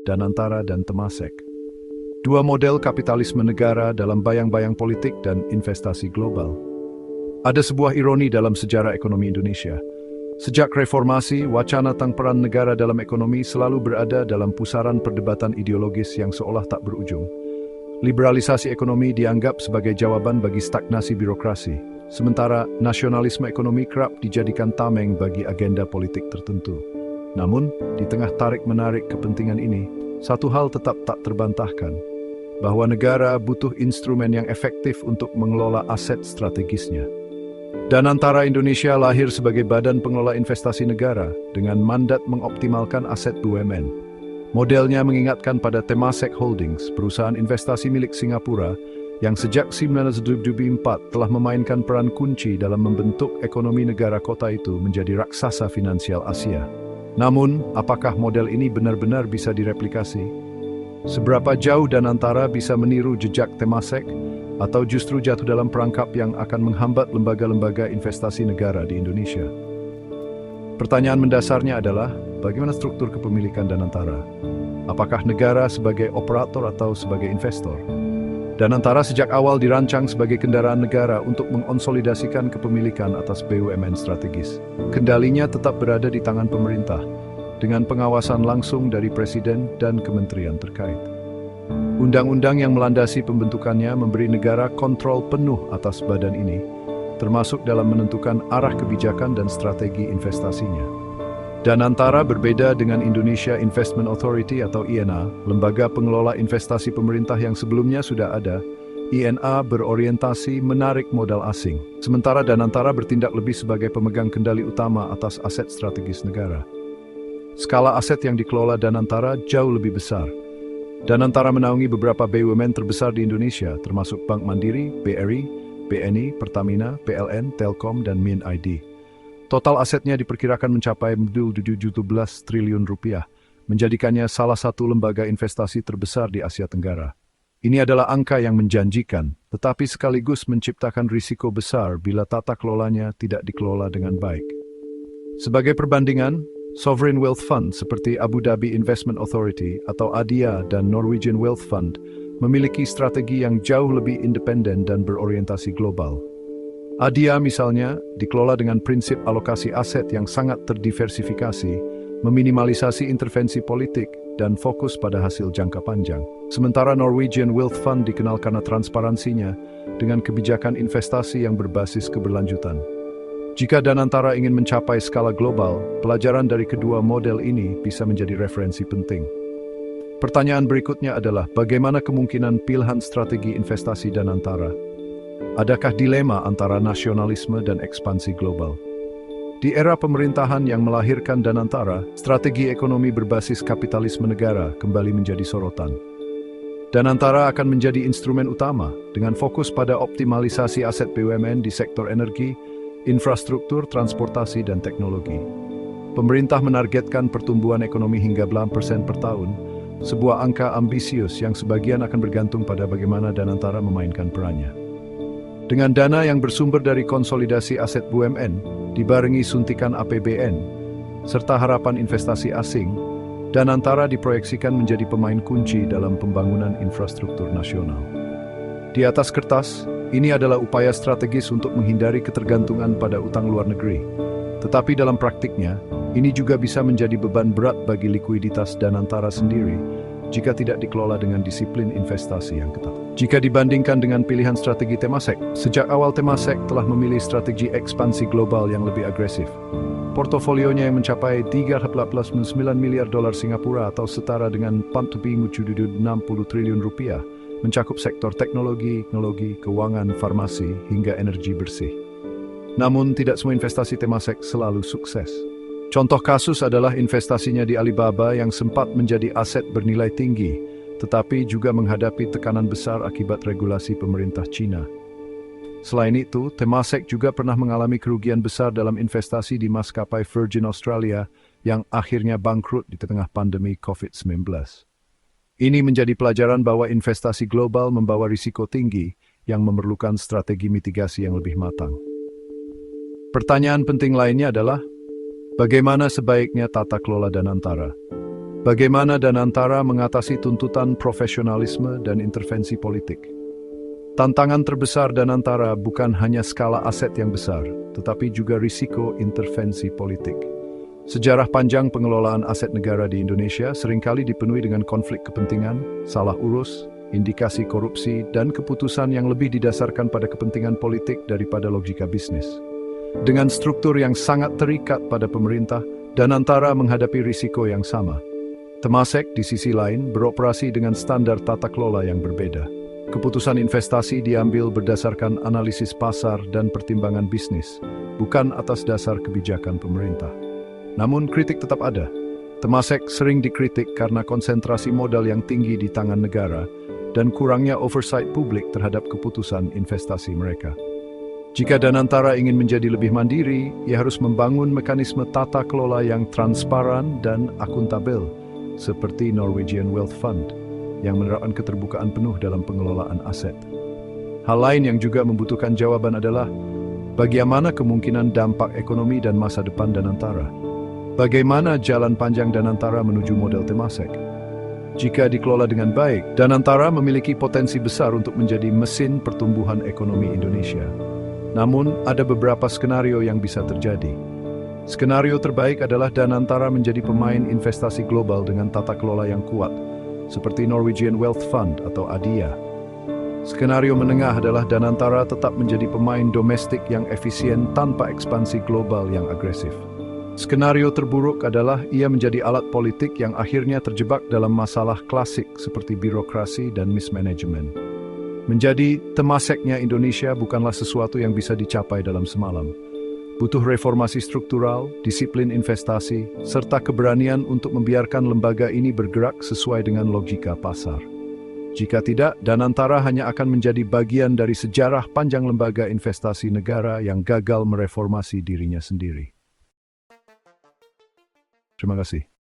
Danantara dan Temasek. Dua model kapitalisme negara dalam bayang-bayang politik dan investasi global. Ada sebuah ironi dalam sejarah ekonomi Indonesia. Sejak reformasi, wacana tentang peran negara dalam ekonomi selalu berada dalam pusaran perdebatan ideologis yang seolah tak berujung. Liberalisasi ekonomi dianggap sebagai jawaban bagi stagnasi birokrasi, sementara nasionalisme ekonomi kerap dijadikan tameng bagi agenda politik tertentu. Namun, di tengah tarik-menarik kepentingan ini, satu hal tetap tak terbantahkan, bahwa negara butuh instrumen yang efektif untuk mengelola aset strategisnya. Danantara Indonesia lahir sebagai badan pengelola investasi negara dengan mandat mengoptimalkan aset BUMN. Modelnya mengingatkan pada Temasek Holdings, perusahaan investasi milik Singapura yang sejak 1974 telah memainkan peran kunci dalam membentuk ekonomi negara kota itu menjadi raksasa finansial Asia. Namun, apakah model ini benar-benar bisa direplikasi? Seberapa jauh Danantara bisa meniru jejak Temasek, atau justru jatuh dalam perangkap yang akan menghambat lembaga-lembaga investasi negara di Indonesia? Pertanyaan mendasarnya adalah, bagaimana struktur kepemilikan Danantara? Apakah negara sebagai operator atau sebagai investor? Danantara sejak awal dirancang sebagai kendaraan negara untuk mengonsolidasikan kepemilikan atas BUMN strategis. Kendalinya tetap berada di tangan pemerintah, dengan pengawasan langsung dari Presiden dan kementerian terkait. Undang-undang yang melandasi pembentukannya memberi negara kontrol penuh atas badan ini, termasuk dalam menentukan arah kebijakan dan strategi investasinya. Danantara berbeda dengan Indonesia Investment Authority atau INA, lembaga pengelola investasi pemerintah yang sebelumnya sudah ada. INA berorientasi menarik modal asing, sementara Danantara bertindak lebih sebagai pemegang kendali utama atas aset strategis negara. Skala aset yang dikelola Danantara jauh lebih besar. Danantara menaungi beberapa BUMN terbesar di Indonesia, termasuk Bank Mandiri, BRI, BNI, Pertamina, PLN, Telkom, dan Min ID. Total asetnya diperkirakan mencapai 17 triliun rupiah, menjadikannya salah satu lembaga investasi terbesar di Asia Tenggara. Ini adalah angka yang menjanjikan, tetapi sekaligus menciptakan risiko besar bila tata kelolanya tidak dikelola dengan baik. Sebagai perbandingan, Sovereign Wealth Fund seperti Abu Dhabi Investment Authority atau ADIA dan Norwegian Wealth Fund memiliki strategi yang jauh lebih independen dan berorientasi global. ADIA misalnya dikelola dengan prinsip alokasi aset yang sangat terdiversifikasi, meminimalisasi intervensi politik, dan fokus pada hasil jangka panjang. Sementara Norwegian Wealth Fund dikenal karena transparansinya dengan kebijakan investasi yang berbasis keberlanjutan. Jika Danantara ingin mencapai skala global, pelajaran dari kedua model ini bisa menjadi referensi penting. Pertanyaan berikutnya adalah bagaimana kemungkinan pilihan strategi investasi Danantara? Adakah dilema antara nasionalisme dan ekspansi global? Di era pemerintahan yang melahirkan Danantara, strategi ekonomi berbasis kapitalisme negara kembali menjadi sorotan. Danantara akan menjadi instrumen utama dengan fokus pada optimalisasi aset BUMN di sektor energi, infrastruktur, transportasi, dan teknologi. Pemerintah menargetkan pertumbuhan ekonomi hingga 8% per tahun, sebuah angka ambisius yang sebagian akan bergantung pada bagaimana Danantara memainkan perannya. Dengan dana yang bersumber dari konsolidasi aset BUMN, dibarengi suntikan APBN, serta harapan investasi asing, Danantara diproyeksikan menjadi pemain kunci dalam pembangunan infrastruktur nasional. Di atas kertas, ini adalah upaya strategis untuk menghindari ketergantungan pada utang luar negeri. Tetapi dalam praktiknya, ini juga bisa menjadi beban berat bagi likuiditas Danantara sendiri jika tidak dikelola dengan disiplin investasi yang ketat. Jika dibandingkan dengan pilihan strategi Temasek, sejak awal Temasek telah memilih strategi ekspansi global yang lebih agresif. Portofolionya yang mencapai 3,9 miliar dolar Singapura atau setara dengan 60 triliun rupiah, mencakup sektor teknologi, keuangan, farmasi, hingga energi bersih. Namun, tidak semua investasi Temasek selalu sukses. Contoh kasus adalah investasinya di Alibaba yang sempat menjadi aset bernilai tinggi, tetapi juga menghadapi tekanan besar akibat regulasi pemerintah Cina. Selain itu, Temasek juga pernah mengalami kerugian besar dalam investasi di maskapai Virgin Australia yang akhirnya bangkrut di tengah pandemi COVID-19. Ini menjadi pelajaran bahwa investasi global membawa risiko tinggi yang memerlukan strategi mitigasi yang lebih matang. Pertanyaan penting lainnya adalah, bagaimana sebaiknya tata kelola Danantara? Bagaimana Danantara mengatasi tuntutan profesionalisme dan intervensi politik? Tantangan terbesar Danantara bukan hanya skala aset yang besar, tetapi juga risiko intervensi politik. Sejarah panjang pengelolaan aset negara di Indonesia seringkali dipenuhi dengan konflik kepentingan, salah urus, indikasi korupsi, dan keputusan yang lebih didasarkan pada kepentingan politik daripada logika bisnis. Dengan struktur yang sangat terikat pada pemerintah, Danantara menghadapi risiko yang sama. Temasek, di sisi lain, beroperasi dengan standar tata kelola yang berbeda. Keputusan investasi diambil berdasarkan analisis pasar dan pertimbangan bisnis, bukan atas dasar kebijakan pemerintah. Namun kritik tetap ada. Temasek sering dikritik karena konsentrasi modal yang tinggi di tangan negara dan kurangnya oversight publik terhadap keputusan investasi mereka. Jika Danantara ingin menjadi lebih mandiri, ia harus membangun mekanisme tata kelola yang transparan dan akuntabel, seperti Norwegian Wealth Fund, yang menerapkan keterbukaan penuh dalam pengelolaan aset. Hal lain yang juga membutuhkan jawaban adalah bagaimana kemungkinan dampak ekonomi dan masa depan Danantara. Bagaimana jalan panjang Danantara menuju model Temasek? Jika dikelola dengan baik, Danantara memiliki potensi besar untuk menjadi mesin pertumbuhan ekonomi Indonesia. Namun, ada beberapa skenario yang bisa terjadi. Skenario terbaik adalah Danantara menjadi pemain investasi global dengan tata kelola yang kuat, seperti Norwegian Wealth Fund atau ADIA. Skenario menengah adalah Danantara tetap menjadi pemain domestik yang efisien tanpa ekspansi global yang agresif. Skenario terburuk adalah ia menjadi alat politik yang akhirnya terjebak dalam masalah klasik seperti birokrasi dan mismanagement. Menjadi Temaseknya Indonesia bukanlah sesuatu yang bisa dicapai dalam semalam. Butuh reformasi struktural, disiplin investasi, serta keberanian untuk membiarkan lembaga ini bergerak sesuai dengan logika pasar. Jika tidak, Danantara hanya akan menjadi bagian dari sejarah panjang lembaga investasi negara yang gagal mereformasi dirinya sendiri. Terima kasih.